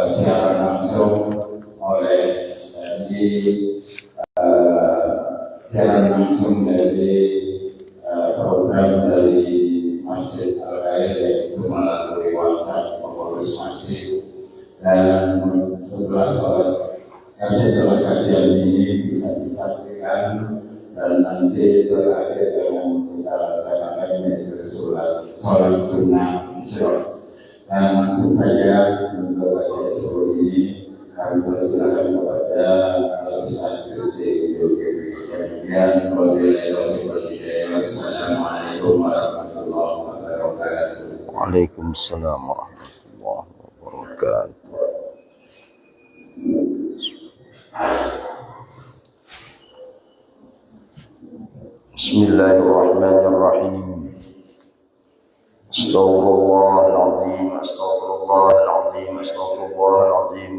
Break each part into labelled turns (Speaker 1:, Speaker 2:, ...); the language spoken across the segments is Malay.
Speaker 1: secara langsung oleh siaran langsung dari program dari Masjid Al-Khair, yaitu melalui WhatsApp pengurus masjid. Dan setelah kajian ini bisa disampaikan dan nanti terakhir yang kita laksanakan yaitu sholat sunnah Isya. Dan langsung saja untuk kajian subuh ini kami persilakan kepada Ustaz Gusti Yulki. Assalamualaikum warahmatullahi wabarakatuh.
Speaker 2: Waalaikumsalam warahmatullahi wabarakatuh. Bismillahirrahmanirrahim. Astaghfirullahaladzim, astaghfirullahaladzim, astaghfirullahaladzim.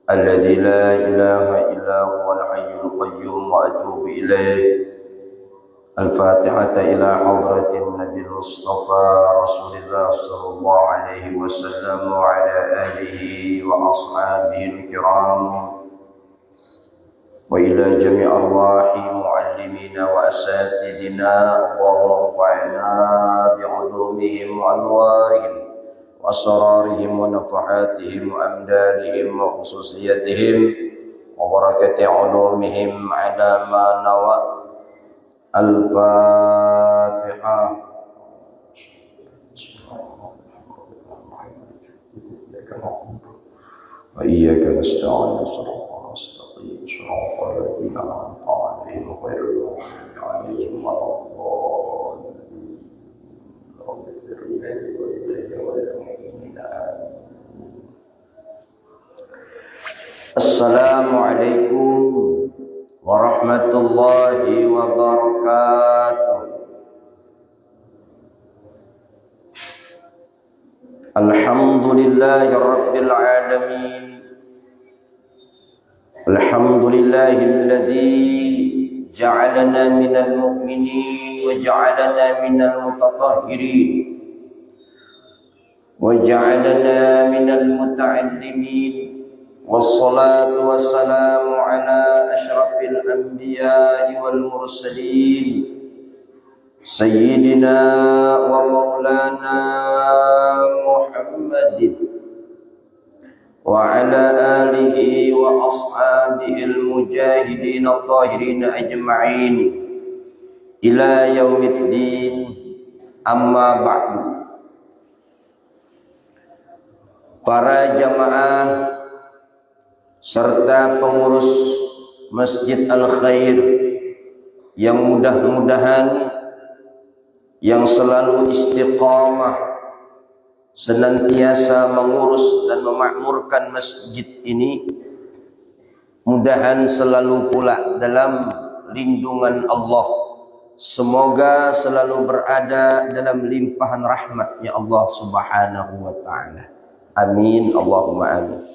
Speaker 2: Alladzi la ilaha illa huwal hayyul qayyum wa atubu ilaih. Al-Fatihah ila hadratin Nabi Mustafa Rasulullah sallallahu alaihi wasallam wa ala alihi wa ashabihi al-kiram. Wa ila jami' arwahi muallimina wa asatidina, Allahumma anfa'na bi'ulumihim wa anwarihim wa asrarihim wa nafahatihim wa amdadihim wa khususiyatihim wa barakati ulumihim ala ma nawa. Al-Fatihah. Wa iyyaka nasta'in, shiratal mustaqim, shiratal ladzina an'amta 'alaihim ghairil maghdubi 'alaihim waladdallin. Assalamualaikum warahmatullahi wabarakatuh. Alhamdulillahi rabbil alamin. Alhamdulillahilladzi ja'alana minal mu'minin wa ja'alana minal mutatahhirin wa ja'alana minal muta'allimin. Wassalatu wassalamu ala ashrafil anbiya'i wal mursalin Sayyidina wa maulana Muhammadin wa ala alihi wa ashabihil mujahidin at-tahirin ajma'in ila yaumiddin, amma ba'du. Para jamaah serta pengurus Masjid Al-Khair yang mudah-mudahan yang selalu istiqamah senantiasa mengurus dan memakmurkan masjid ini, mudahan selalu pula dalam lindungan Allah. Semoga selalu berada dalam limpahan rahmatnya Allah subhanahu wa ta'ala. Amin, Allahumma amin.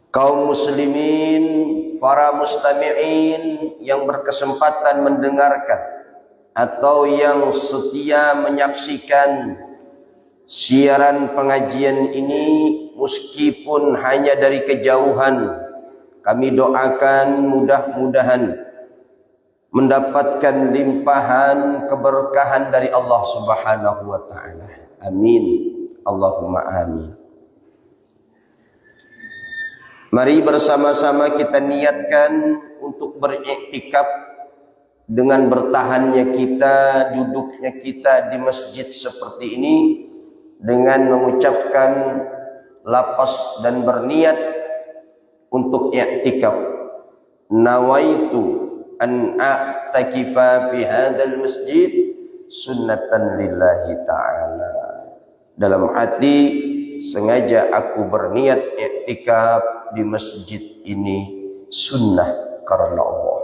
Speaker 2: Kaum muslimin, para mustami'in yang berkesempatan mendengarkan atau yang setia menyaksikan siaran pengajian ini meskipun hanya dari kejauhan, kami doakan mudah-mudahan mendapatkan limpahan keberkahan dari Allah subhanahu wa ta'ala. Amin, Allahumma amin. Mari bersama-sama kita niatkan untuk beriktikaf dengan bertahannya kita, duduknya kita di masjid seperti ini dengan mengucapkan lafaz dan berniat untuk i'tikaf. Nawaitu an a'takifa fi hadzal masjid sunnatan lillahi ta'ala. Dalam hati sengaja aku berniat i'tikaf di masjid ini sunnah karena Allah.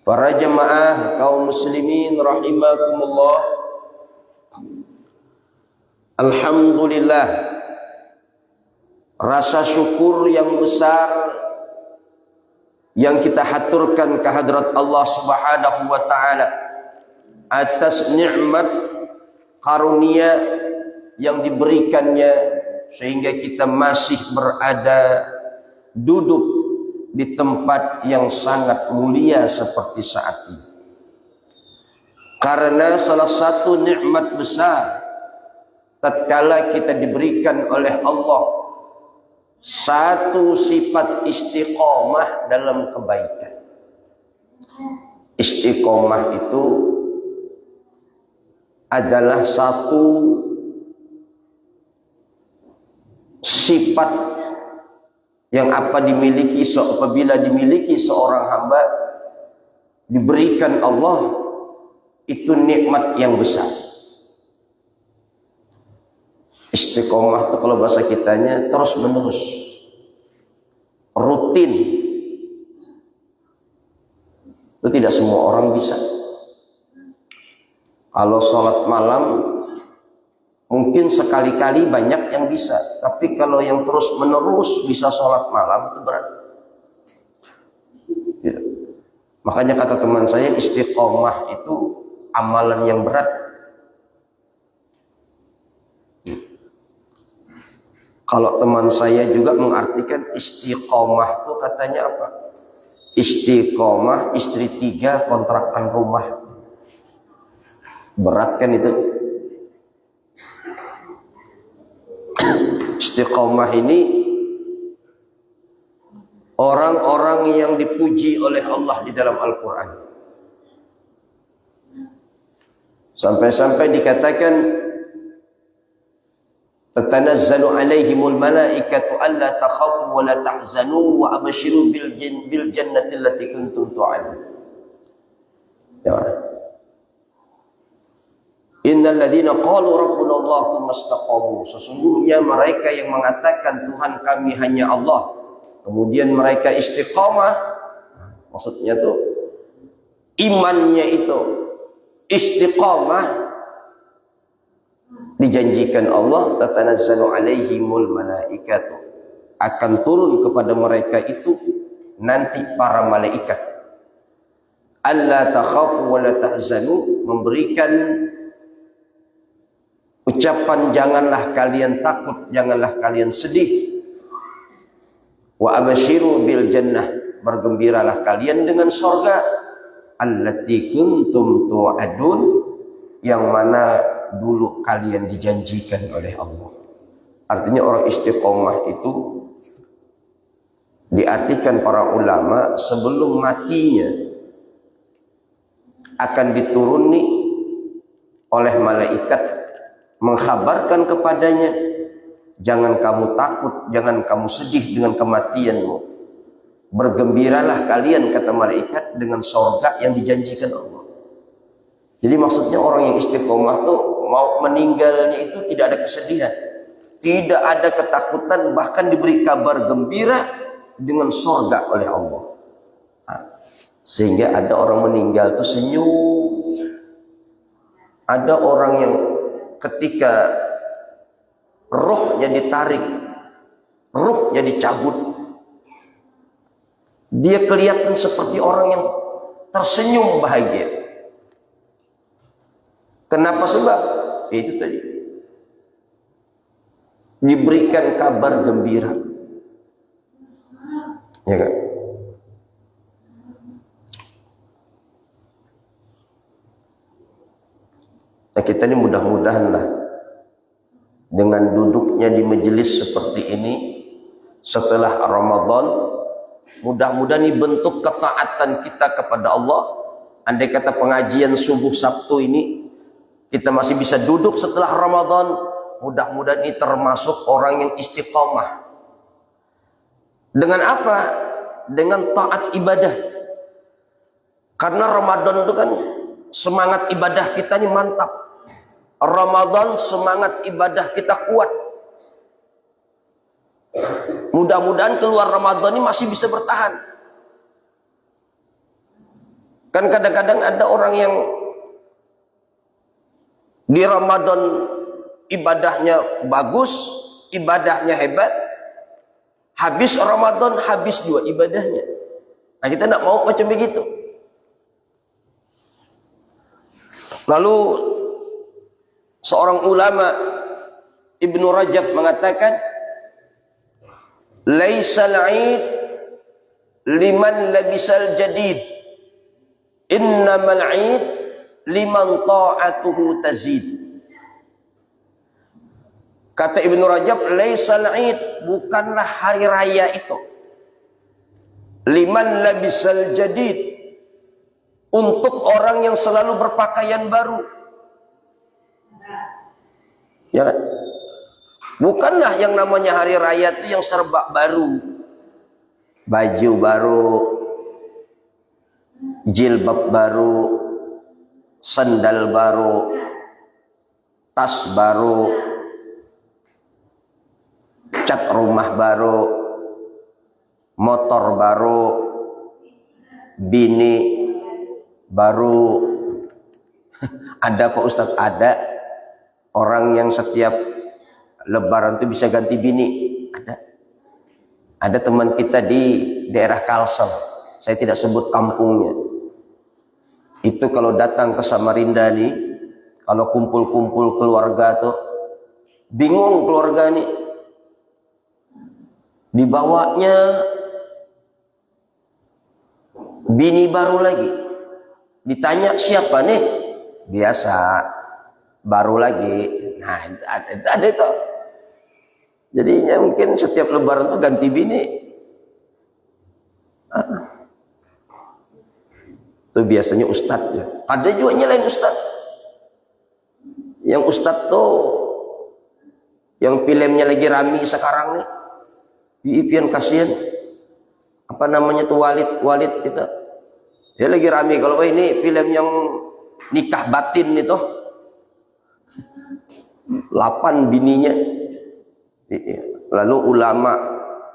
Speaker 2: Para jemaah kaum muslimin rahimakumullah, alhamdulillah, rasa syukur yang besar yang kita haturkan kehadrat Allah subhanahu wa ta'ala atas nikmat karunia yang diberikannya sehingga kita masih berada duduk di tempat yang sangat mulia seperti saat ini. Karena salah satu nikmat besar tatkala kita diberikan oleh Allah satu sifat istiqomah dalam kebaikan. Istiqomah itu adalah satu sifat yang apabila dimiliki seorang hamba, diberikan Allah, itu nikmat yang besar. Istiqomah itu kalau bahasa kitanya terus menerus, rutin. Itu tidak semua orang bisa. Kalau sholat malam mungkin sekali-kali banyak yang bisa, tapi kalau yang terus menerus bisa sholat malam itu berat. Ya. Makanya kata teman saya, istiqomah itu amalan yang berat. Kalau teman saya juga mengartikan istiqomah itu katanya apa? Istiqomah istri 3 kontrakan rumah. Berat kan itu? Istiqomah ini orang-orang yang dipuji oleh Allah di dalam Al-Quran. Sampai-sampai dikatakan tatanazzalu alaihimul malaikatu alla takhafu wa la tahzanu wa abshiru bil jannati allati kuntum tu'adun. Ya. Innal ladzina qalu rabbuna Allah tsumma istaqamu. Sesungguhnya mereka yang mengatakan Tuhan kami hanya Allah, kemudian mereka istiqamah, maksudnya tuh imannya itu istiqamah, dijanjikan Allah tatanazzalu alaihimul malaikatu, akan turun kepada mereka itu nanti para malaikat, alla takhafu wa la tahzanu, memberikan ucapan janganlah kalian takut, janganlah kalian sedih. Wa abshiru bil jannah, bergembiralah kalian dengan surga allati kuntum tu'adun, yang mana dulu kalian dijanjikan oleh Allah. Artinya orang istiqomah itu diartikan para ulama sebelum matinya akan dituruni oleh malaikat mengkhabarkan kepadanya, jangan kamu takut, jangan kamu sedih dengan kematianmu. Bergembiralah kalian, kata malaikat, dengan surga yang dijanjikan Allah. Jadi maksudnya orang yang istiqomah tuh mau meninggalnya itu tidak ada kesedihan, tidak ada ketakutan, bahkan diberi kabar gembira dengan surga oleh Allah. Sehingga ada orang meninggal itu senyum. Ada orang yang ketika rohnya ditarik, ruhnya dicabut, dia kelihatan seperti orang yang tersenyum bahagia. Kenapa? Sebab itu tadi, diberikan kabar gembira, ya kan? Nah, kita ini mudah-mudahan lah dengan duduknya di majelis seperti ini setelah Ramadan, mudah-mudahan ini bentuk ketaatan kita kepada Allah. Andai kata pengajian subuh Sabtu ini kita masih bisa duduk setelah Ramadan, mudah-mudahan ini termasuk orang yang istiqomah. Dengan apa? Dengan taat ibadah. Karena Ramadan itu kan semangat ibadah kita ini mantap. Ramadan semangat ibadah kita kuat. Mudah-mudahan keluar Ramadan ini masih bisa bertahan. Kan kadang-kadang ada orang yang di Ramadan ibadahnya bagus, ibadahnya hebat, habis Ramadan habis juga ibadahnya. Nah, kita tidak mau macam begitu. Lalu seorang ulama Ibnu Rajab mengatakan, laisal 'id liman labisal jadid, innamal 'id liman ta'atuhu tazid. Kata Ibnu Rajab, laisal 'id, bukanlah hari raya itu, liman labisal jadid, untuk orang yang selalu berpakaian baru. Ya kan? Bukanlah yang namanya hari raya itu yang serba baru. Baju baru, jilbab baru, sandal baru, tas baru, cat rumah baru, motor baru, bini baru. Ada Pak Ustadz? Ada orang yang setiap lebaran itu bisa ganti bini. Ada teman kita di daerah Kalsel, saya tidak sebut kampungnya. Itu kalau datang ke Samarinda nih, kalau kumpul-kumpul keluarga tuh bingung keluarga nih, dibawanya bini baru lagi. Ditanya siapa nih? Biasa, baru lagi. Nah, ada itu. Jadinya mungkin setiap lebaran tuh ganti bini. Itu biasanya ustadz ya. Ada juga nyalain ustadz. Yang ustadz tuh yang filmnya lagi rame sekarang nih. Pian kasihan. Apa namanya tuh Walid itu. Dia lagi rame. Kalau ini film yang nikah batin itu, 8 bininya. Lalu ulama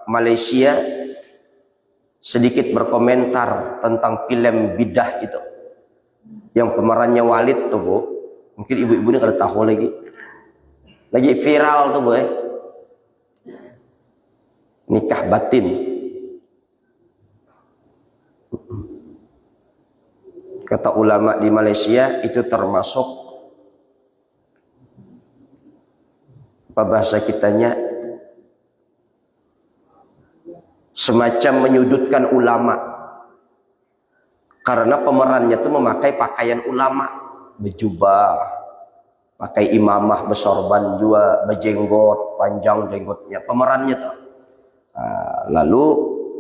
Speaker 2: Malaysia sedikit berkomentar tentang film bidah itu, yang pemerannya Walid tuh Bu. Mungkin ibu-ibu ini kada tahu lagi viral tuh Bu, nikah batin. Kata ulama di Malaysia itu termasuk apa bahasa kitanya, semacam menyudutkan ulama, karena pemerannya itu memakai pakaian ulama, berjubah, pakai imamah, bersorban juga, berjenggot, panjang jenggotnya pemerannya tuh. Lalu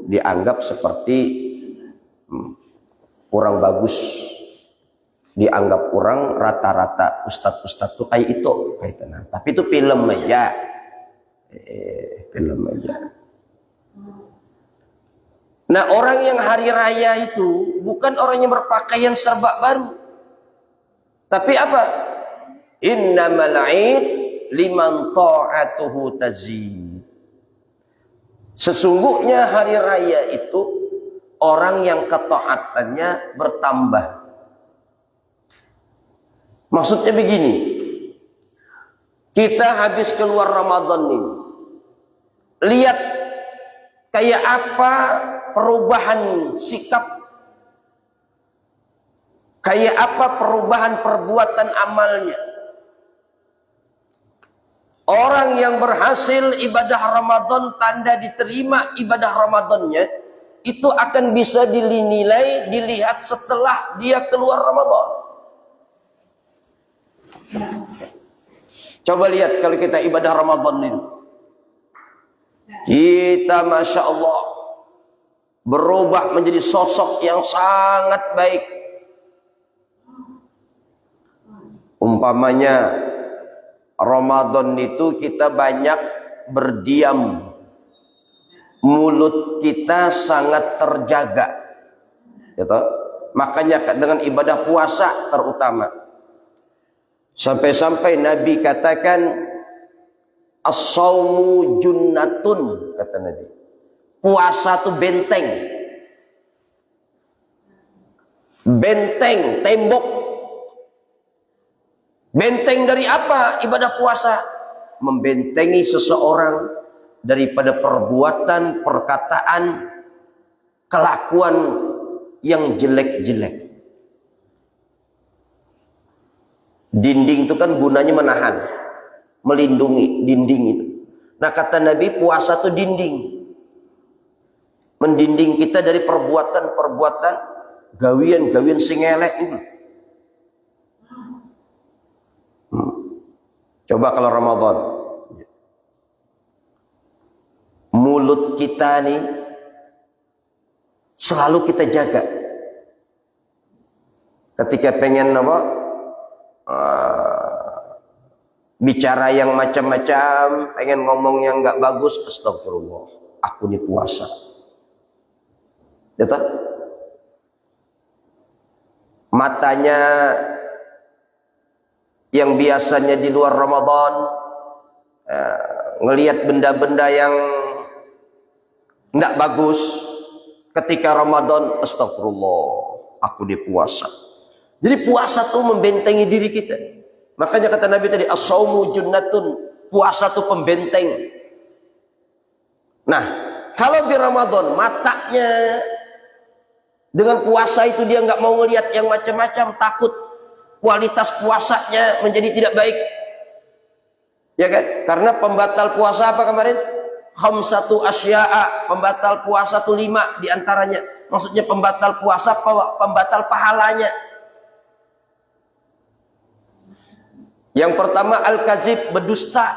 Speaker 2: dianggap seperti kurang bagus, dianggap orang rata-rata ustadz-ustadz tuh kayak itu, tapi itu film aja, film aja. Nah, orang yang hari raya itu bukan orang yang berpakaian serba baru, tapi apa? Innamal 'id liman ta'atuhu tazid. Sesungguhnya hari raya itu orang yang ketaatannya bertambah. Maksudnya begini, kita habis keluar Ramadan ini, lihat kayak apa perubahan sikap, kayak apa perubahan perbuatan amalnya. Orang yang berhasil ibadah Ramadan, tanda diterima ibadah Ramadannya itu akan bisa dinilai, dilihat setelah dia keluar Ramadan. Coba lihat kalau kita ibadah Ramadan ini, kita Masya Allah berubah menjadi sosok yang sangat baik. Umpamanya Ramadan itu kita banyak berdiam, mulut kita sangat terjaga, gitu. Makanya dengan ibadah puasa terutama, sampai-sampai Nabi katakan as-saumu junnatun, kata Nabi. Puasa itu benteng, benteng, tembok. Benteng dari apa ibadah puasa? Membentengi seseorang daripada perbuatan, perkataan, kelakuan yang jelek-jelek. Dinding itu kan gunanya menahan, melindungi dinding itu. Nah kata Nabi, puasa itu dinding. Mendinding kita dari perbuatan-perbuatan gawian-gawian sing elek ini. Coba kalau Ramadan, mulut kita nih selalu kita jaga. Ketika pengen bicara yang macam-macam, pengen ngomong yang nggak bagus, astagfirullah, aku ini puasa. Ya toh? Matanya yang biasanya di luar Ramadan ngelihat benda-benda yang tidak bagus, ketika Ramadan, astagfirullah, aku di puasa. Jadi puasa tuh membentengi diri kita. Makanya kata Nabi tadi, as-saumu junnatun, puasa tuh pembenteng. Nah, kalau di Ramadan matanya dengan puasa itu dia nggak mau ngelihat yang macam-macam, takut kualitas puasanya menjadi tidak baik. Ya kan? Karena pembatal puasa apa kemarin? Khamsatu asya'a, pembatal puasa itu 5 diantaranya. Maksudnya pembatal puasa, pembatal pahalanya. Yang pertama al-kazib, berdusta,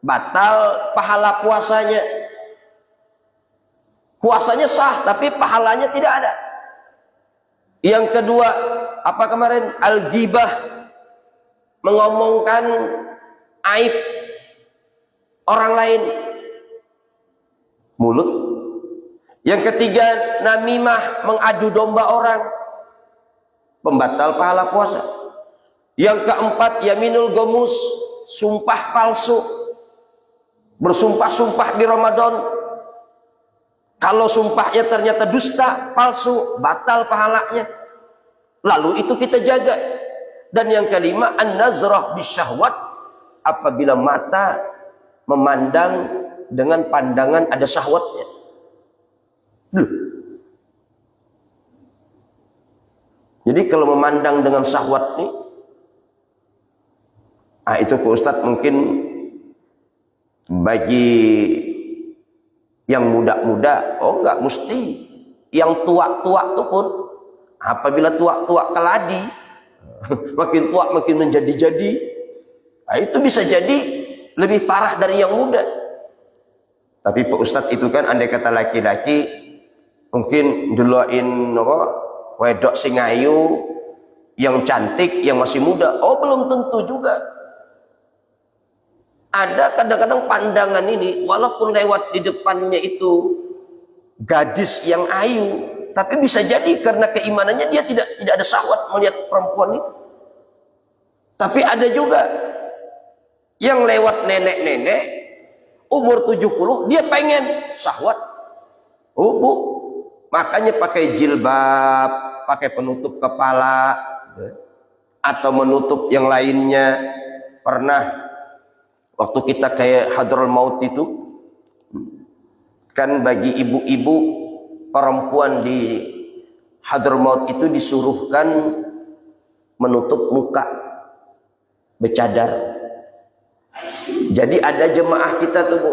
Speaker 2: batal pahala puasanya. Puasanya sah tapi pahalanya tidak ada. Yang kedua apa kemarin? Al-ghibah, mengomongkan aib orang lain, mulut. Yang ketiga namimah, mengadu domba orang, pembatal pahala puasa. Yang keempat yaminul gomus, sumpah palsu, bersumpah-sumpah di Ramadan. Kalau sumpahnya ternyata dusta, palsu, batal pahalanya. Lalu itu kita jaga. Dan yang kelima an-nazrah bisyahwat, apabila mata memandang dengan pandangan ada syahwatnya. Jadi kalau memandang dengan syahwat nih, itu Pak Ustadz mungkin bagi yang muda-muda, enggak mesti. Yang tua-tua itu pun, apabila tua-tua keladi, makin tua makin menjadi-jadi, itu bisa jadi lebih parah dari yang muda. Tapi Pak Ustadz itu kan andai kata laki-laki, mungkin duluin wedok sing ayu, yang cantik, yang masih muda. Oh belum tentu juga. Ada kadang-kadang pandangan ini, walaupun lewat di depannya itu gadis yang ayu, tapi bisa jadi karena keimanannya dia tidak ada syahwat melihat perempuan itu. Tapi ada juga yang lewat nenek-nenek umur 70, dia pengen syahwat. Oh bu, makanya pakai jilbab, pakai penutup kepala, atau menutup yang lainnya. Pernah waktu kita kayak Hadraul Maut itu, kan bagi ibu-ibu perempuan di Hadraul Maut itu disuruhkan menutup muka, bercadar. Jadi ada jemaah kita tuh Bu,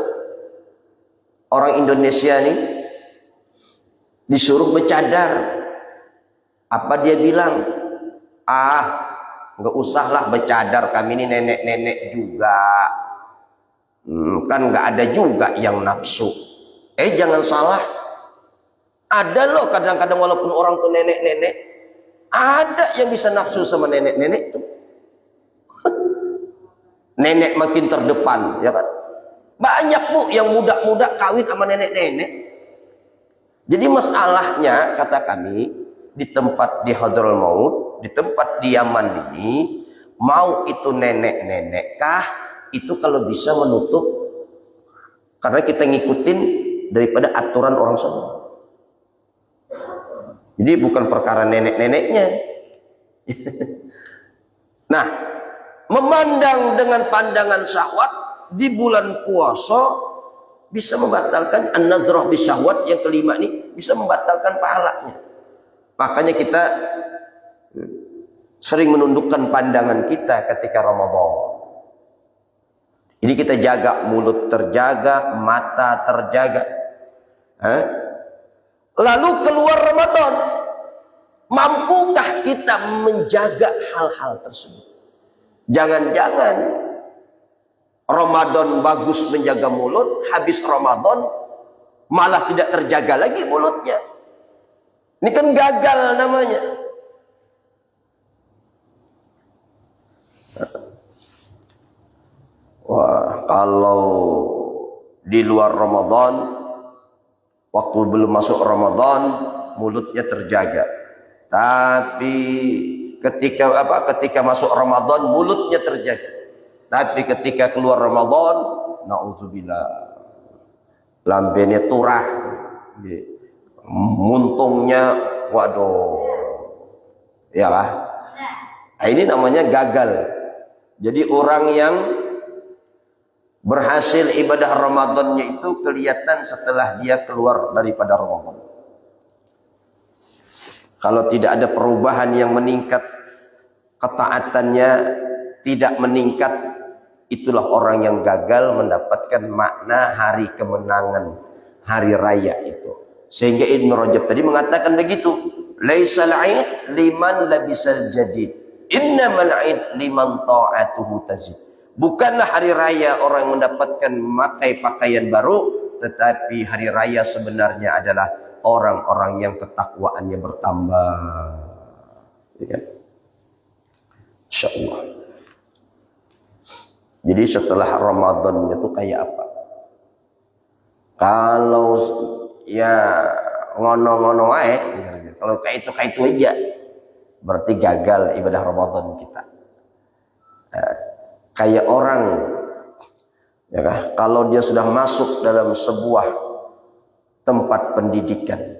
Speaker 2: orang Indonesia nih, disuruh bercadar. Apa dia bilang? Nggak usahlah bercadar, kami ini nenek-nenek juga. Kan nggak ada juga yang nafsu. Jangan salah, ada loh kadang-kadang walaupun orang tuh nenek-nenek, ada yang bisa nafsu sama nenek-nenek tuh. Nenek makin terdepan, ya kan? Banyak Bu yang muda-muda kawin sama nenek-nenek. Jadi masalahnya kata kami, di tempat di Hadraul Maut, di tempat di Yaman ini, mau itu nenek-nenek kah, itu kalau bisa menutup, karena kita ngikutin daripada aturan orang sana. Jadi bukan perkara nenek-neneknya. Nah, memandang dengan pandangan syahwat di bulan puasa bisa membatalkan an-nazrah bisyahwat. Yang kelima ini bisa membatalkan pahalanya. Makanya kita sering menundukkan pandangan kita ketika Ramadan. Ini kita jaga, mulut terjaga, mata terjaga. Lalu keluar Ramadan, mampukah kita menjaga hal-hal tersebut? Jangan-jangan Ramadan bagus menjaga mulut, habis Ramadan malah tidak terjaga lagi mulutnya. Ini kan gagal namanya. Wah, kalau di luar Ramadan, waktu belum masuk Ramadan, mulutnya terjaga. Tapi ketika masuk Ramadan, mulutnya terjaga. Tapi ketika keluar Ramadan, na'udzubillah, lambenya turah, muntungnya, waduh, ya lah. Nah, ini namanya gagal. Jadi orang yang berhasil ibadah Ramadannya itu kelihatan setelah dia keluar daripada Ramadan. Kalau tidak ada perubahan yang meningkat, ketaatannya tidak meningkat, itulah orang yang gagal mendapatkan makna hari kemenangan, hari raya itu. Sehingga Ibnu Rajab tadi mengatakan begitu, laisal 'id liman labisal jadid, innamal 'id liman ta'atuhu tazid. Bukanlah hari raya orang yang mendapatkan memakai pakaian baru, tetapi hari raya sebenarnya adalah orang-orang yang ketakwaannya bertambah. Ya. Insyaallah. Jadi setelah Ramadan itu kayak apa? Kalau ya ngono-ngono aja, kalau kayak itu aja, berarti gagal ibadah Ramadan kita. Kayak orang, ya kan? Kalau dia sudah masuk dalam sebuah tempat pendidikan,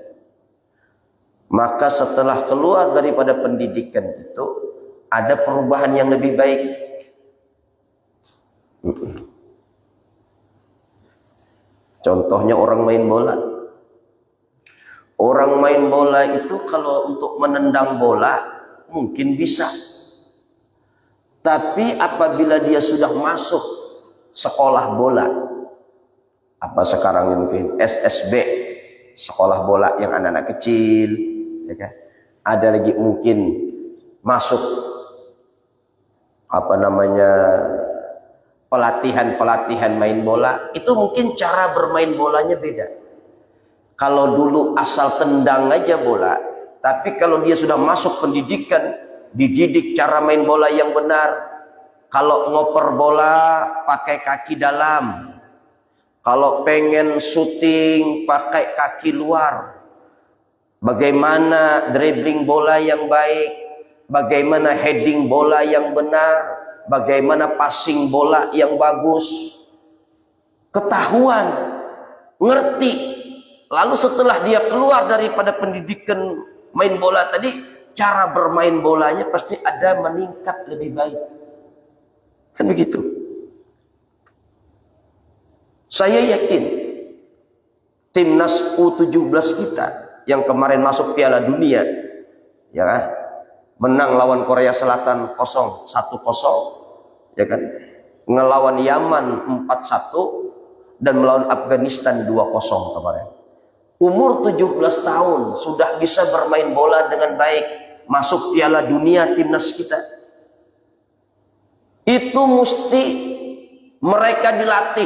Speaker 2: maka setelah keluar daripada pendidikan itu ada perubahan yang lebih baik. Contohnya orang main bola. Orang main bola itu kalau untuk menendang bola mungkin bisa. Tapi apabila dia sudah masuk sekolah bola, apa sekarang mungkin SSB, sekolah bola yang anak-anak kecil, ya kan? Ada lagi mungkin masuk apa namanya pelatihan main bola, itu mungkin cara bermain bolanya beda. Kalau dulu asal tendang aja bola, tapi kalau dia sudah masuk pendidikan, dididik cara main bola yang benar. Kalau ngoper bola pakai kaki dalam, kalau pengen syuting pakai kaki luar, bagaimana dribbling bola yang baik, bagaimana heading bola yang benar, bagaimana passing bola yang bagus, ketahuan, ngerti. Lalu setelah dia keluar daripada pendidikan main bola tadi, cara bermain bolanya pasti ada meningkat lebih baik. Kan begitu. Saya yakin timnas U17 kita yang kemarin masuk Piala Dunia, ya kan, menang lawan Korea Selatan 1-0, ya kan, ngelawan Yaman 4-1 dan melawan Afghanistan 2-0 kemarin. Umur 17 tahun sudah bisa bermain bola dengan baik, masuk Piala Dunia timnas kita. Itu mesti mereka dilatih,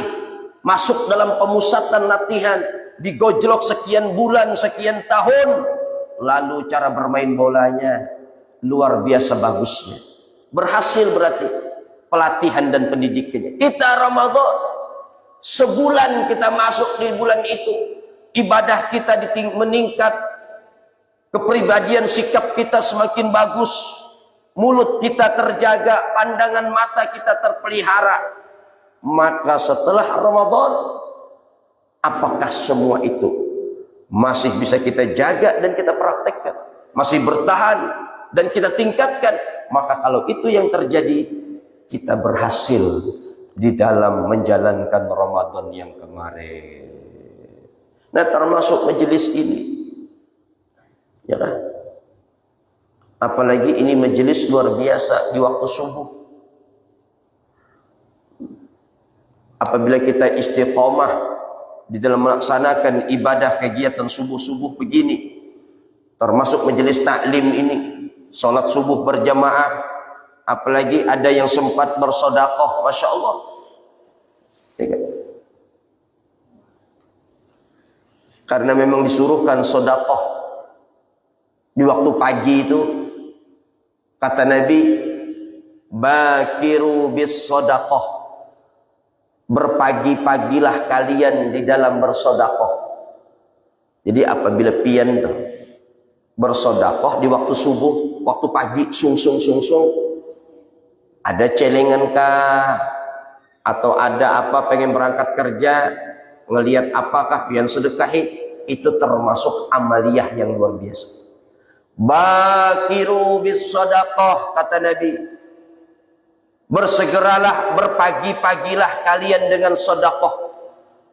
Speaker 2: masuk dalam pemusatan latihan, digojlok sekian bulan, sekian tahun, lalu cara bermain bolanya luar biasa bagusnya. Berhasil berarti pelatihan dan pendidikannya. Kita Ramadan, sebulan kita masuk di bulan itu, ibadah kita meningkat, kepribadian sikap kita semakin bagus, mulut kita terjaga, pandangan mata kita terpelihara. Maka setelah Ramadan, apakah semua itu masih bisa kita jaga dan kita praktekkan, masih bertahan dan kita tingkatkan? Maka kalau itu yang terjadi, kita berhasil di dalam menjalankan Ramadan yang kemarin. Nah, termasuk majelis ini, ya kan? Apalagi ini majelis luar biasa di waktu subuh. Apabila kita istiqomah di dalam melaksanakan ibadah kegiatan subuh-subuh begini, termasuk majelis taklim ini, sholat subuh berjamaah, apalagi ada yang sempat bersedekah, masya Allah. Karena memang disuruhkan sedekah di waktu pagi itu, kata Nabi, bakiru bis sedekah, berpagi-pagilah kalian di dalam bersedekah. Jadi apabila pian tuh bersedekah di waktu subuh, waktu pagi, sung, ada celengan kah, atau ada apa pengen berangkat kerja, ngelihat apakah pian sedekahi, itu termasuk amaliyah yang luar biasa. Bakiru bis sedekah, kata Nabi, bersegeralah, berpagi-pagilah kalian dengan sedekah.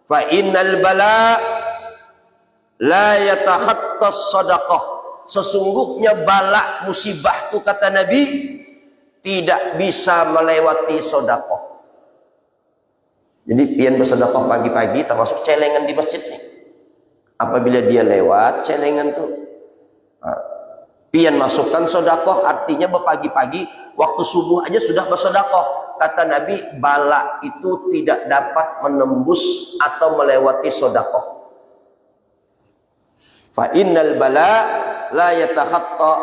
Speaker 2: Fa innal bala la yatakhattas sedekah. Sesungguhnya bala musibah itu, kata Nabi, tidak bisa melewati sedekah. Jadi pian bersedekah pagi-pagi termasuk celengan di masjid nih. Apabila dia lewat celengan tuh, pian masukkan sedekah, artinya berpagi-pagi waktu subuh aja sudah bersedekah. Kata Nabi, bala itu tidak dapat menembus atau melewati sedekah. Fa innal bala la yatakhatta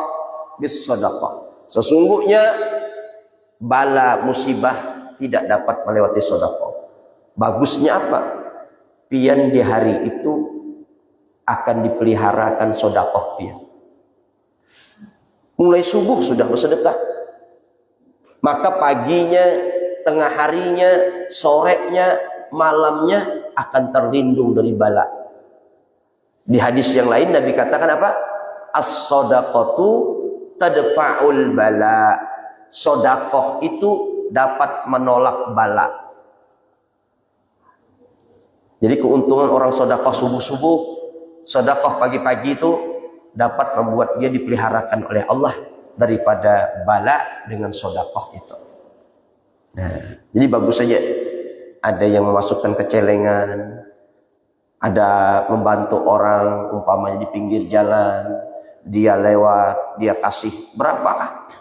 Speaker 2: bis sedekah. Sesungguhnya bala musibah tidak dapat melewati sedekah. Bagusnya apa? Pian di hari itu akan dipeliharakan sedekah pian. Mulai subuh sudah bersedekah, maka paginya, tengah harinya, sorenya, malamnya akan terlindung dari bala. Di hadis yang lain Nabi katakan apa? As-shadaqatu tadfa'ul bala. Sedekah itu dapat menolak bala. Jadi keuntungan orang sedekah subuh-subuh, sedekah pagi-pagi itu dapat membuat dia dipeliharakan oleh Allah daripada bala dengan sedekah itu. Nah, jadi bagus saja ada yang memasukkan kecelengan, ada membantu orang, umpamanya di pinggir jalan, dia lewat, dia kasih berapakah?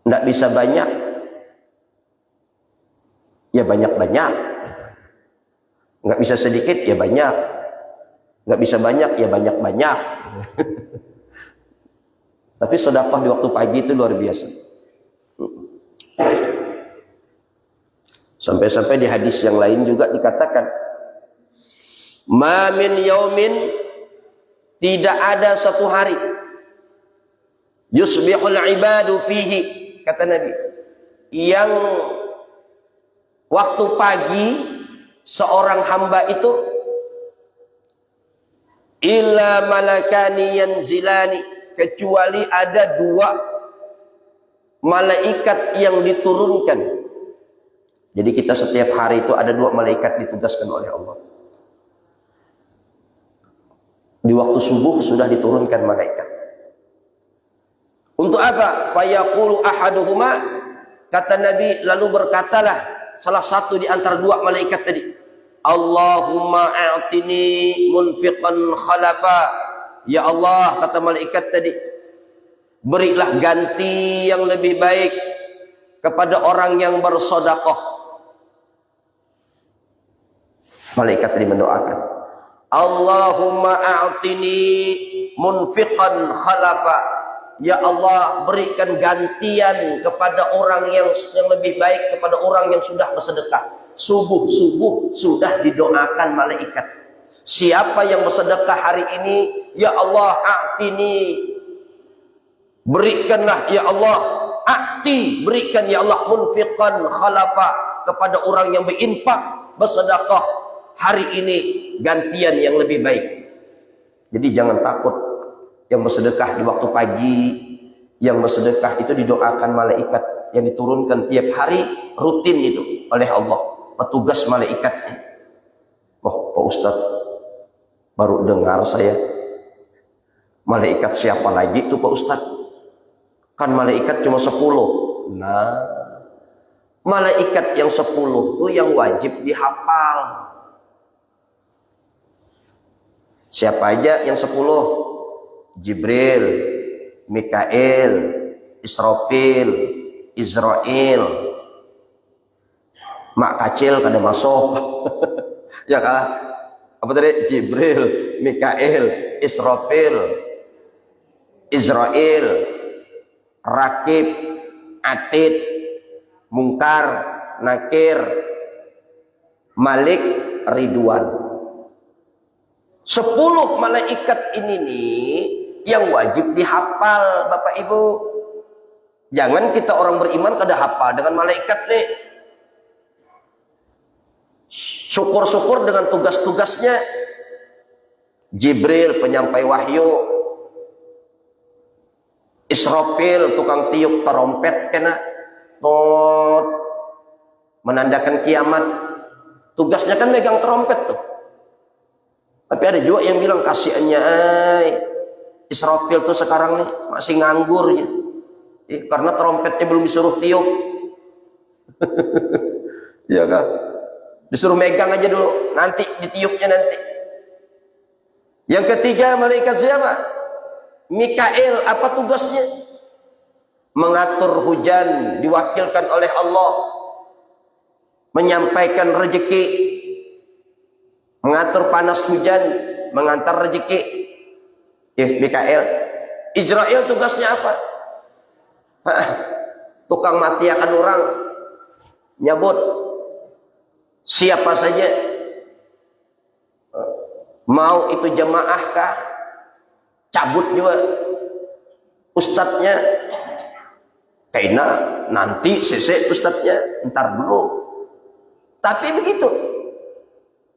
Speaker 2: Nggak bisa banyak, ya banyak-banyak. Nggak bisa sedikit, ya banyak. Nggak bisa banyak, ya banyak-banyak. Tapi sedekah di waktu pagi itu luar biasa. Sampai-sampai di hadis yang lain juga dikatakan, ma min yaumin, tidak ada satu hari, yusbihul ibadu fihi, kata Nabi, yang waktu pagi seorang hamba itu illa malakani yanzilani, kecuali ada dua malaikat yang diturunkan. Jadi kita setiap hari itu ada dua malaikat ditugaskan oleh Allah. Di waktu subuh sudah diturunkan malaikat. Untuk apa? Fayaqulu ahaduhuma, kata Nabi, lalu berkatalah salah satu di antara dua malaikat tadi, Allahumma a'tini munfiqan khalafa. Ya Allah, kata malaikat tadi, berilah ganti yang lebih baik kepada orang yang bersedekah. Malaikat tadi mendoakan, Allahumma a'tini munfiqan khalafa. Ya Allah, berikan gantian kepada orang yang lebih baik, kepada orang yang sudah bersedekah. Subuh-subuh sudah didoakan malaikat. Siapa yang bersedekah hari ini, ya Allah, a'tini, berikanlah ya Allah, a'ti, berikan ya Allah, munfiqan khalafa, kepada orang yang berinfak, bersedekah hari ini gantian yang lebih baik. Jadi jangan takut, yang bersedekah di waktu pagi, yang bersedekah itu didoakan malaikat yang diturunkan tiap hari, rutin itu oleh Allah, petugas malaikatnya. Oh, Pak Ustadz, baru dengar saya Malaikat siapa lagi itu Pak Ustadz? Kan malaikat cuma 10. Nah, malaikat yang 10 tuh yang wajib dihafal. Siapa aja yang 10? Jibril, Mikail, Israfil, Israel. Mak kecil kada masuk. Ya kan? Apa tadi? Jibril, Mikail, Israfil, Israel, Rakib, Atid, Mungkar, Nakir, Malik, Ridwan. 10 malaikat ini nih yang wajib dihafal Bapak Ibu. Jangan kita orang beriman kada hafal dengan malaikat nih. Syukur-syukur dengan tugas-tugasnya. Jibril penyampai wahyu, Israfil tukang tiup trompet kena menandakan kiamat. Tugasnya kan megang trompet tuh. Tapi ada juga yang bilang kasihannya Israfil tuh sekarang nih masih nganggur ya. Karena trompetnya belum disuruh tiup. Ya kan? Disuruh megang aja dulu, nanti ditiupnya nanti. Yang ketiga malaikat siapa? Mikail, apa tugasnya? Mengatur hujan, diwakilkan oleh Allah. Menyampaikan rezeki. Mengatur panas hujan, mengantar rezeki. Mikail. Israel tugasnya apa? Tukang matiakan orang, nyabut siapa saja, mau itu jemaah kah, cabut juga ustadznya. Kayaknya nanti sese ustadznya, ntar dulu. Tapi begitu.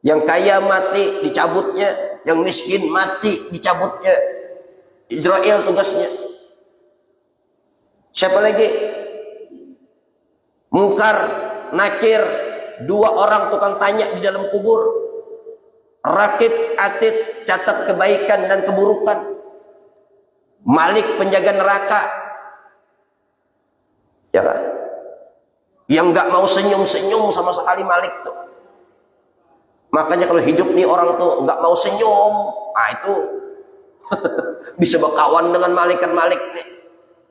Speaker 2: Yang kaya mati dicabutnya, yang miskin mati dicabutnya. Israel tugasnya. Siapa lagi? Mungkar, Nakir, 2 orang tukang tanya di dalam kubur. Rakib, Atid, catat kebaikan dan keburukan. Malik, penjaga neraka. Ya kan? Yang nggak mau senyum-senyum sama sekali Malik tuh. Makanya kalau hidup nih orang tuh nggak mau senyum, itu bisa berkawan dengan malaikat Malik nih.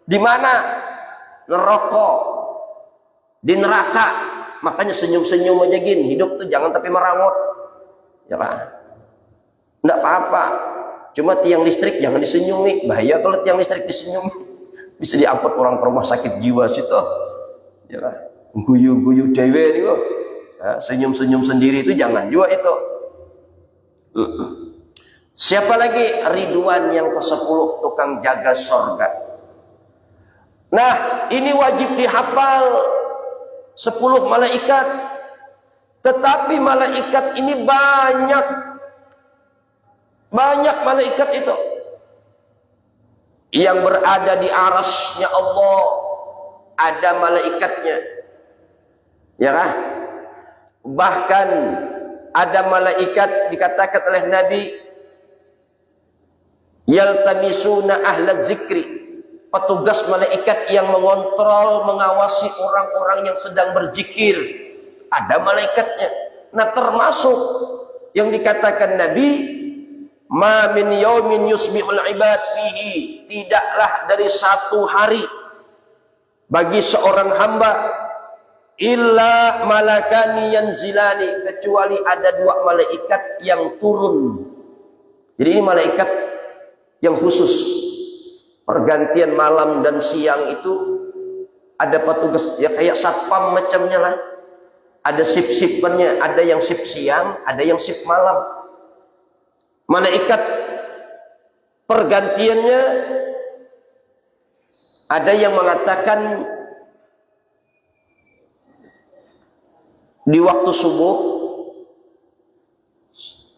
Speaker 2: Di mana? Neraka, di neraka. Makanya senyum-senyum aja gini. Hidup tuh jangan tapi merangut, ya kan? Nggak apa-apa. Cuma tiang listrik jangan disenyumi. Bahaya kalau tiang listrik disenyumi. Bisa diangkut orang ke rumah sakit jiwa situ, ya kan? Guyu-guyu dewe nih kok. Senyum-senyum sendiri itu jangan juga itu. Siapa lagi? Ridwan yang ke-10, tukang jaga surga. Nah, ini wajib dihafal 10 malaikat. Tetapi malaikat ini banyak malaikat itu yang berada di arasnya Allah. Ada malaikatnya, ya kan? Bahkan ada malaikat dikatakan oleh Nabi yaltamisuna ahla zikri, petugas malaikat yang mengontrol, mengawasi orang-orang yang sedang berzikir. Ada malaikatnya. Nah, termasuk yang dikatakan Nabi, ma min yaumin yusbihul ibad fihi, tidaklah dari satu hari bagi seorang hamba illa malakani yanzilani, kecuali ada 2 malaikat yang turun. Jadi ini malaikat yang khusus. Pergantian malam dan siang itu ada petugas, ya kayak satpam macamnya lah. Ada sip-sipannya, ada yang sip siang, ada yang sip malam. Malaikat pergantiannya ada yang mengatakan di waktu subuh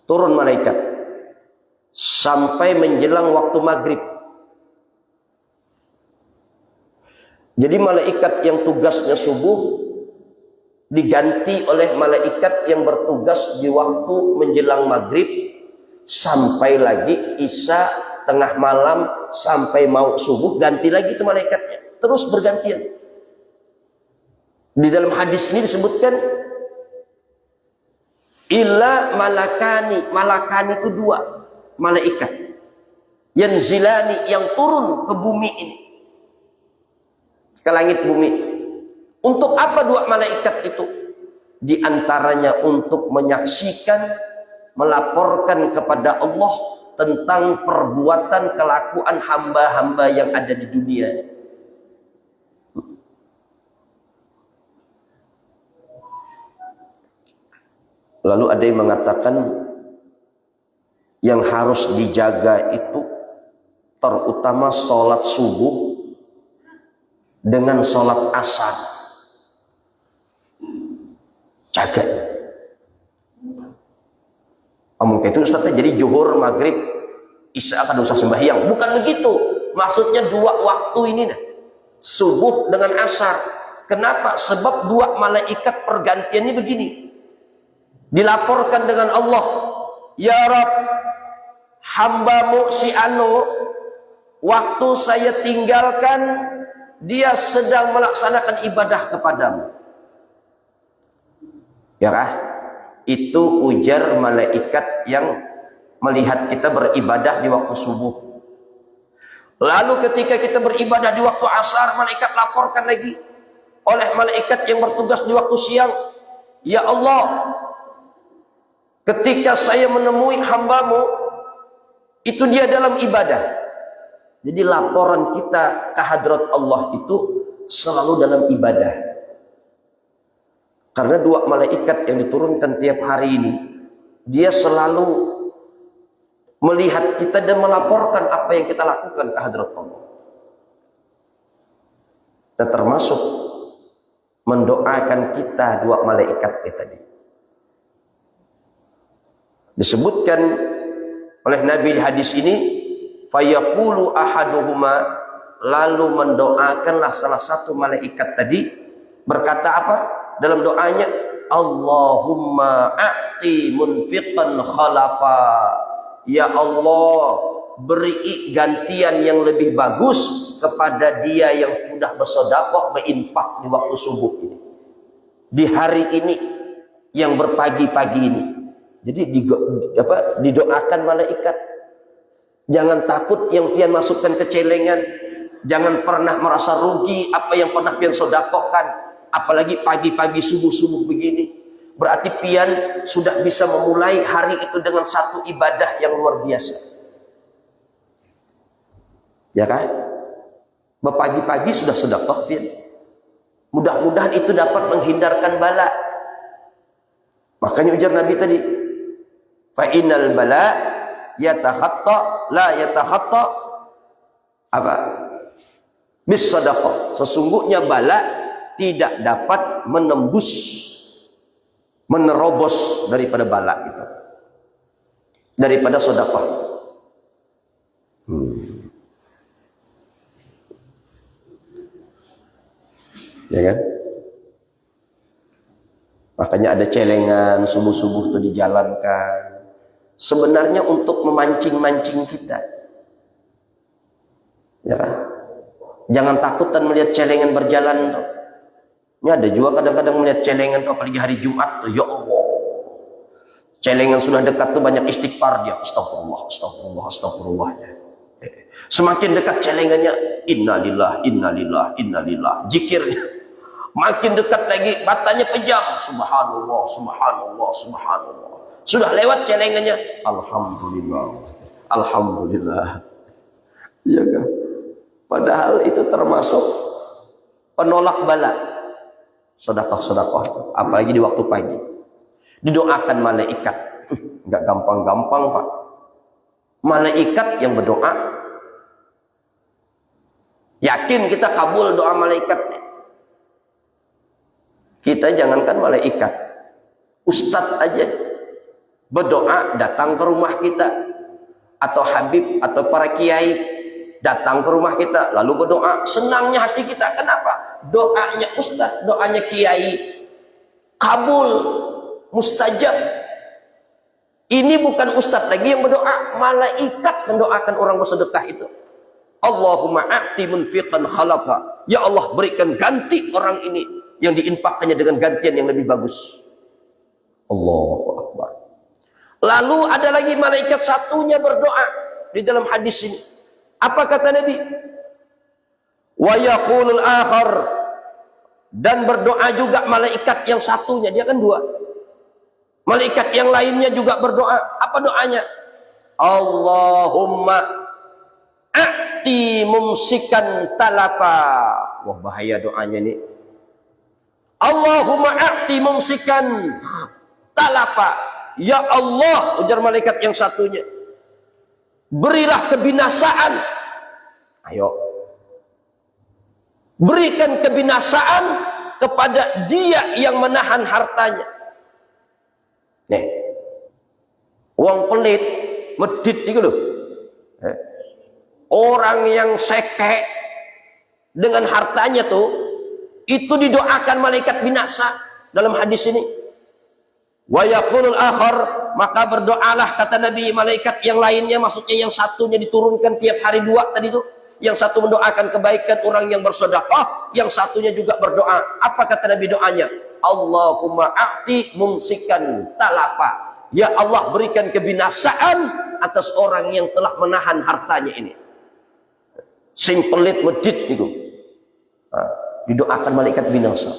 Speaker 2: turun malaikat sampai menjelang waktu maghrib. Jadi malaikat yang tugasnya subuh diganti oleh malaikat yang bertugas di waktu menjelang maghrib sampai lagi isya tengah malam sampai mau subuh ganti lagi itu malaikatnya, terus bergantian. Di dalam hadis ini disebutkan illa malakani itu dua malaikat yanzilani yang turun ke bumi ini, ke langit bumi. Untuk apa dua malaikat itu? Di antaranya untuk menyaksikan, melaporkan kepada Allah tentang perbuatan kelakuan hamba-hamba yang ada di dunia. Lalu ada yang mengatakan yang harus dijaga itu terutama sholat subuh dengan sholat asar. Jaga. Mungkin itu Ustaz, jadi zuhur, maghrib, isya akan usah sembahyang. Bukan begitu. Maksudnya dua waktu ini nah. Subuh dengan asar. Kenapa? Sebab dua malaikat pergantiannya begini. Dilaporkan dengan Allah, ya Rabb, hambamu si Anu, waktu saya tinggalkan, dia sedang melaksanakan ibadah kepadamu. Ya kah? Itu ujar malaikat yang melihat kita beribadah di waktu subuh. Lalu ketika kita beribadah di waktu asar, malaikat laporkan lagi oleh malaikat yang bertugas di waktu siang, ya Allah, ketika saya menemui hambamu, itu dia dalam ibadah. Jadi laporan kita ke hadrat Allah itu selalu dalam ibadah. Karena dua malaikat yang diturunkan tiap hari ini, dia selalu melihat kita dan melaporkan apa yang kita lakukan ke hadrat Allah. Dan termasuk mendoakan kita dua malaikat tadi. Disebutkan oleh Nabi di hadis ini, fayaqulu ahaduhuma, lalu mendoakanlah salah satu malaikat tadi, berkata apa dalam doanya? Allahumma a'ti munfiqan khalafa, ya Allah, beri gantian yang lebih bagus kepada dia yang sudah bersedekah, berinfak di waktu subuh ini, di hari ini yang berpagi-pagi ini. Jadi didoakan malaikat. Jangan takut yang pian masukkan ke celengan. Jangan pernah merasa rugi apa yang pernah pian sedekahkan. Apalagi pagi-pagi subuh-subuh begini. Berarti pian sudah bisa memulai hari itu dengan satu ibadah yang luar biasa. Ya kan? Pagi-pagi sudah sedekah pian. Mudah-mudahan itu dapat menghindarkan bala. Makanya ujar Nabi tadi, fa innal bala yatakhatta la yatakhatta apa? Bis sadaqah. Sesungguhnya bala tidak dapat menembus, menerobos daripada bala itu, daripada sedekah. Ya kan? Makanya ada celengan subuh-subuh itu dijalankan. Sebenarnya untuk memancing-mancing kita. Ya kan? Jangan takutan melihat celengan berjalan tuh. Ini ada juga kadang-kadang melihat celengan tuh, apalagi hari Jumat tuh, ya Allah. Celengan sudah dekat tuh banyak istighfar dia. Astagfirullah, astagfirullah, astagfirullah. Semakin dekat celengannya, innalillah, innalillah, innalillah. Zikirnya. Makin dekat lagi, matanya pejam. Subhanallah, subhanallah, subhanallah. Sudah lewat celengannya, alhamdulillah, alhamdulillah. Iya kan? Padahal itu termasuk penolak bala. Sedekah-sedekah, apalagi di waktu pagi. Didoakan malaikat. Enggak gampang-gampang, Pak. Malaikat yang berdoa. Yakin kita kabul doa malaikat. Kita jangankan malaikat, ustadz aja berdoa datang ke rumah kita, atau habib atau para kiai datang ke rumah kita lalu berdoa, senangnya hati kita. Kenapa? Doanya ustadz, doanya kiai kabul, mustajab. Ini bukan ustadz lagi yang berdoa, malaikat mendoakan orang bersedekah itu. Allahumma a'ti munfiqan khalafa. Ya Allah, berikan ganti orang ini yang diinfakkannya dengan gantian yang lebih bagus. Allahu Akbar. Lalu ada lagi malaikat satunya berdoa di dalam hadis ini. Apa kata Nabi? Wa yaqulul akhar, dan berdoa juga malaikat yang satunya, dia kan dua. Malaikat yang lainnya juga berdoa. Apa doanya? Allahumma a'ti mumsikan talafa. Wah, bahaya doanya ini. Allahumma a'ti mumsikan talafa. Ya Allah, ujar malaikat yang satunya, berilah kebinasaan. Ayo, berikan kebinasaan kepada dia yang menahan hartanya. Nih, uang pelit, medit itu loh. Orang yang seke dengan hartanya tuh, itu didoakan malaikat binasa dalam hadis ini. Wa yaqulul akhar, maka berdoalah kata Nabi malaikat yang lainnya, maksudnya yang satunya diturunkan tiap hari dua tadi tuh. Yang satu mendoakan kebaikan orang yang bersedekah, yang satunya juga berdoa. Apa kata Nabi doanya? Allahumma a'ti mumsikan talafa. Ya Allah, berikan kebinasaan atas orang yang telah menahan hartanya ini. Sing pelit medit gitu. Nah, didoakan malaikat binasa.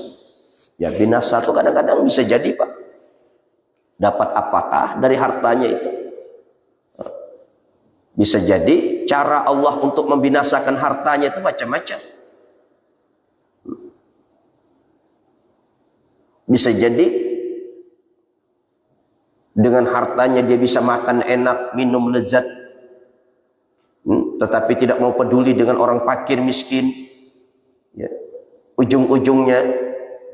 Speaker 2: Ya, binasa itu kadang-kadang bisa jadi, Pak. Dapat apakah dari hartanya itu? Bisa jadi cara Allah untuk membinasakan hartanya itu macam-macam. Bisa jadi dengan hartanya dia bisa makan enak, minum lezat, tetapi tidak mau peduli dengan orang fakir miskin. Ya. Ujung-ujungnya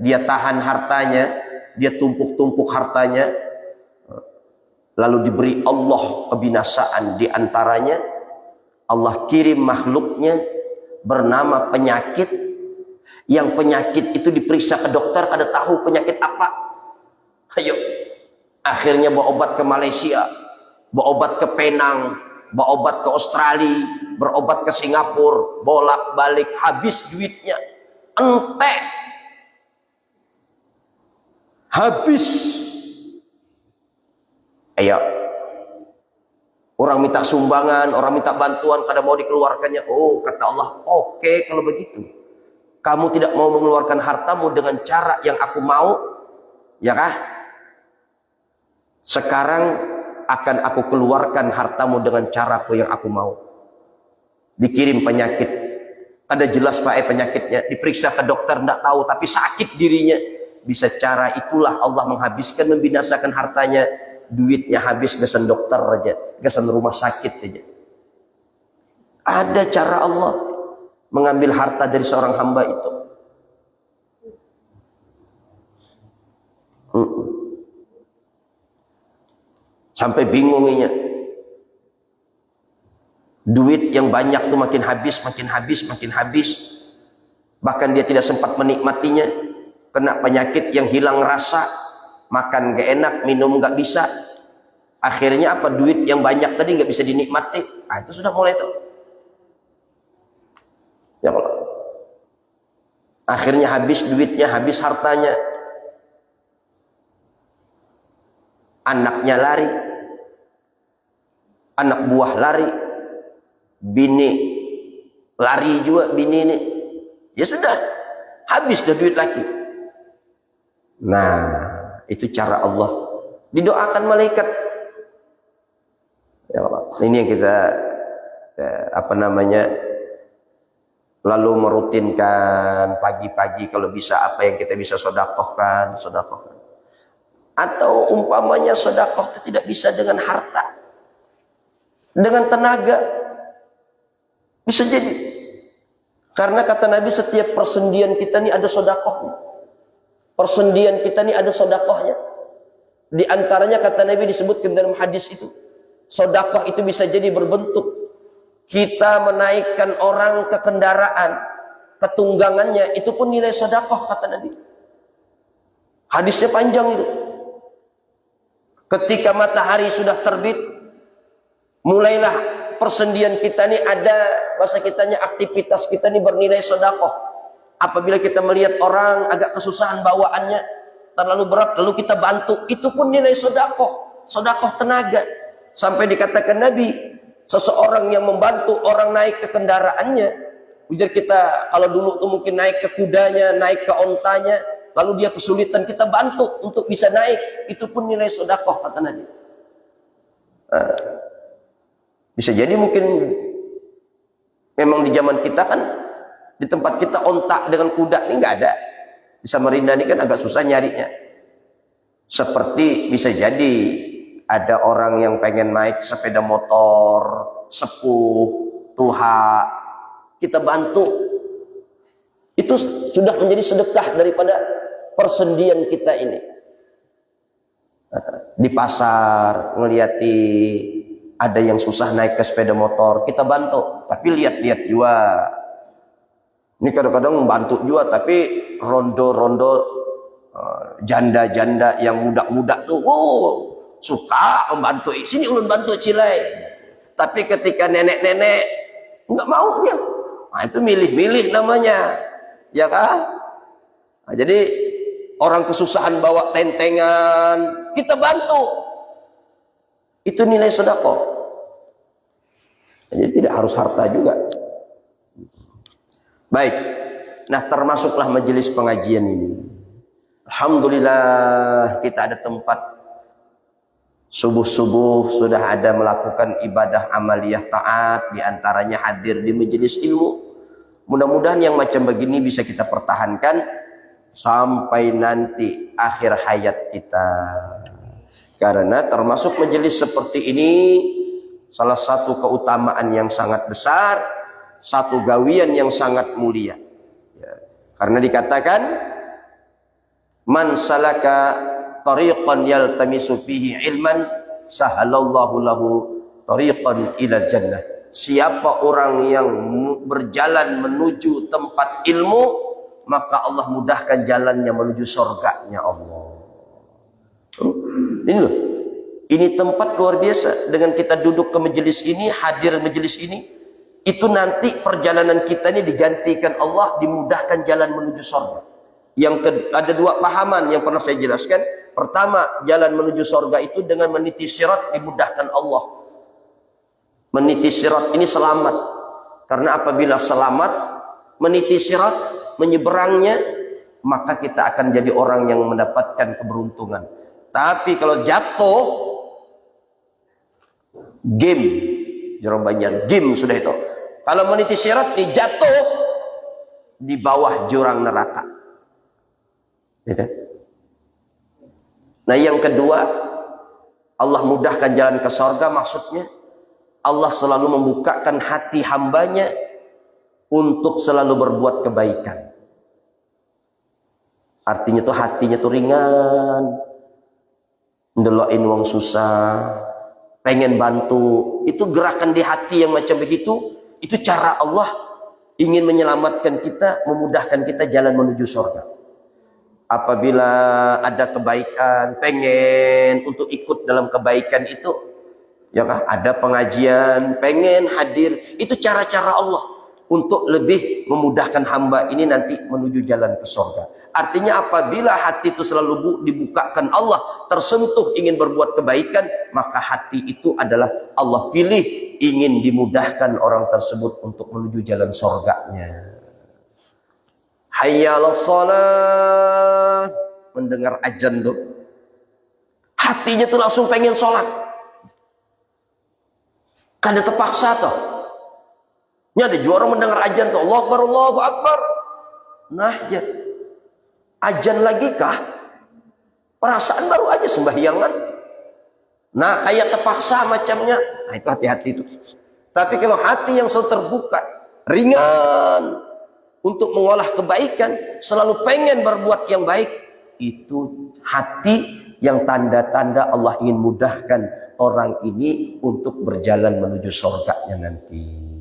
Speaker 2: dia tahan hartanya, dia tumpuk-tumpuk hartanya, lalu diberi Allah kebinasaan. Di antaranya Allah kirim makhluknya bernama penyakit, yang penyakit itu diperiksa ke dokter, kada tahu penyakit apa. Ayo, akhirnya bawa obat ke Malaysia, bawa obat ke Penang, bawa obat ke Australia, berobat ke Singapura, bolak-balik, habis duitnya, entek, habis. Ayo, orang minta sumbangan, orang minta bantuan, kada mau dikeluarkannya. Oh, kata Allah, oke, kalau begitu kamu tidak mau mengeluarkan hartamu dengan cara yang aku mau, ya kah? Sekarang akan aku keluarkan hartamu dengan caraku yang aku mau. Dikirim penyakit, kada jelas Pak penyakitnya, diperiksa ke dokter tidak tahu, tapi sakit dirinya. Bisa cara itulah Allah menghabiskan, membinasakan hartanya. Duitnya habis gasan dokter aja, gasan rumah sakit aja. Ada cara Allah mengambil harta dari seorang hamba itu. Sampai bingungnya. Duit yang banyak tuh makin habis, makin habis, makin habis. Bahkan dia tidak sempat menikmatinya. Kena penyakit yang hilang rasa. Makan gak enak, minum gak bisa. Akhirnya apa? Duit yang banyak tadi gak bisa dinikmati. Ah, itu sudah mulai tuh. Ya Allah. Akhirnya habis duitnya, habis hartanya. Anaknya lari. Anak buah lari. Bini lari juga, bini ini. Ya sudah, habis dah duit lagi. Nah, itu cara Allah. Didoakan malaikat. Ya Allah. Ini yang kita lalu merutinkan pagi-pagi kalau bisa apa yang kita bisa sedekahkan. Atau umpamanya sedekah itu tidak bisa dengan harta, dengan tenaga, bisa jadi. Karena kata Nabi, setiap persendian kita ini ada sedekahnya. Persendian kita ini ada sedekahnya. Di antaranya kata Nabi disebutkan dalam hadis itu, sedekah itu bisa jadi berbentuk kita menaikkan orang ke kendaraan, ke tunggangannya, itu pun nilai sedekah kata Nabi. Hadisnya panjang itu. Ketika matahari sudah terbit, mulailah persendian kita nih, ada bahasa kitanya, aktivitas kita nih bernilai sedekah. Apabila kita melihat orang agak kesusahan bawaannya, terlalu berat, lalu kita bantu, itu pun nilai sedekah tenaga. Sampai dikatakan Nabi, seseorang yang membantu orang naik ke kendaraannya, ujar kita, kalau dulu tuh mungkin naik ke kudanya, naik ke ontanya, lalu dia kesulitan, kita bantu untuk bisa naik, itu pun nilai sedekah, kata Nabi. Bisa jadi mungkin memang di zaman kita kan, di tempat kita onta dengan kuda ini nggak ada. Di Samarinda ini kan agak susah nyarinya. Seperti bisa jadi ada orang yang pengen naik sepeda motor, sepuh, tuha, kita bantu. Itu sudah menjadi sedekah daripada persendian kita ini. Di pasar ngelihati ada yang susah naik ke sepeda motor, kita bantu, tapi lihat-lihat juga. Ini kadang-kadang membantu juga, tapi rondo-rondo janda-janda yang muda-muda tuh, suka membantu. Sini ulun bantu cilai. Tapi ketika nenek-nenek nggak mau dia, nah, itu milih-milih namanya, ya kan? Nah, jadi orang kesusahan bawa tentengan, kita bantu. Itu nilai sedekah. Jadi tidak harus harta juga. Baik. Nah, termasuklah majelis pengajian ini. Alhamdulillah kita ada tempat subuh-subuh sudah ada melakukan ibadah amaliyah taat, diantaranya hadir di majelis ilmu. Mudah-mudahan yang macam begini bisa kita pertahankan sampai nanti akhir hayat kita. Karena termasuk majelis seperti ini salah satu keutamaan yang sangat besar, satu gawian yang sangat mulia. Ya. Karena dikatakan man salaka tariqan yaltamisu fihi ilman sahalallahu lahu tariqan ila jannah. Siapa orang yang berjalan menuju tempat ilmu, maka Allah mudahkan jalannya menuju surganya Allah. Ini loh, ini tempat luar biasa. Dengan kita duduk ke majelis ini, hadir majelis ini, itu nanti perjalanan kita ini digantikan Allah, dimudahkan jalan menuju surga. Ada dua pahaman yang pernah saya jelaskan. Pertama, jalan menuju surga itu dengan meniti sirat dimudahkan Allah. Meniti sirat ini selamat. Karena apabila selamat, meniti sirat, menyeberangnya, maka kita akan jadi orang yang mendapatkan keberuntungan. Tapi kalau jatuh, game, jawabannya game sudah itu. Kalau meniti sirat, jatuh di bawah jurang neraka. Ya. Nah, yang kedua, Allah mudahkan jalan ke surga, maksudnya Allah selalu membukakan hati hambanya untuk selalu berbuat kebaikan. Artinya tuh hatinya tuh ringan, ndelokin wong susah, pengen bantu. Itu gerakan di hati yang macam begitu, itu cara Allah ingin menyelamatkan kita, memudahkan kita jalan menuju surga. Apabila ada kebaikan, pengen untuk ikut dalam kebaikan itu, ya kan? Ada pengajian, pengen hadir, itu cara-cara Allah untuk lebih memudahkan hamba ini nanti menuju jalan ke surga. Artinya apabila hati itu selalu dibukakan Allah, tersentuh ingin berbuat kebaikan, maka hati itu adalah Allah pilih ingin dimudahkan orang tersebut untuk menuju jalan surganya. Hayya 'alas shalah, mendengar azan tuh, hatinya tuh langsung pengen sholat. Kada terpaksa tuh. Ini ada juara mendengar azan tuh, Allahu Akbar, Allahu Akbar. Nah, ya. Azan lagi kah? Perasaan baru aja sembahyangan. Nah, kayak terpaksa macamnya. Nah, itu hati-hati itu. Tapi kalau hati yang selalu terbuka, ringan untuk mengolah kebaikan, selalu pengen berbuat yang baik, itu hati yang tanda-tanda Allah ingin mudahkan orang ini untuk berjalan menuju surganya nanti.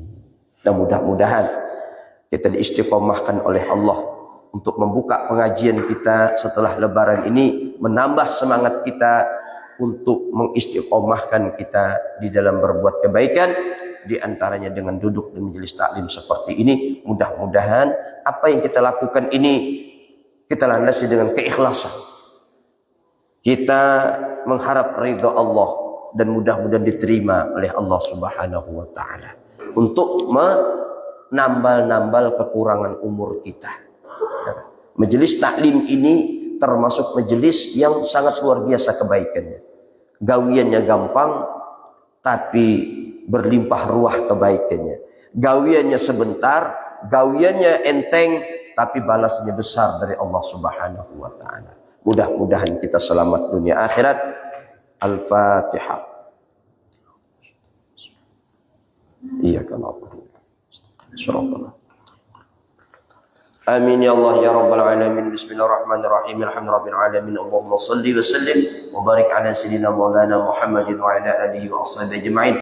Speaker 2: Dan mudah-mudahan kita diistiqomahkan oleh Allah untuk membuka pengajian kita setelah lebaran ini, menambah semangat kita untuk mengistiqomahkan kita di dalam berbuat kebaikan, di antaranya dengan duduk di majelis taklim seperti ini. Mudah-mudahan apa yang kita lakukan ini kita landasi dengan keikhlasan. Kita mengharap ridha Allah dan mudah-mudahan diterima oleh Allah Subhanahu wa taala untuk menambal-nambal kekurangan umur kita. Majelis taklim ini termasuk majelis yang sangat luar biasa kebaikannya. Gawiannya gampang tapi berlimpah ruah kebaikannya. Gawiannya sebentar, gawiannya enteng tapi balasnya besar dari Allah Subhanahu wa taala. Mudah-mudahan kita selamat dunia akhirat. Al-Fatihah. Iyyaka na'budu wa Amin ya Allah ya Rabbal Alamin. Bismillahirrahmanirrahim. Alhamdulillahirabbil alamin. Allahumma shalli wa sallim wa barik ala sayyidina Maulana Muhammadin wa ala alihi wa ashabihi ajma'in.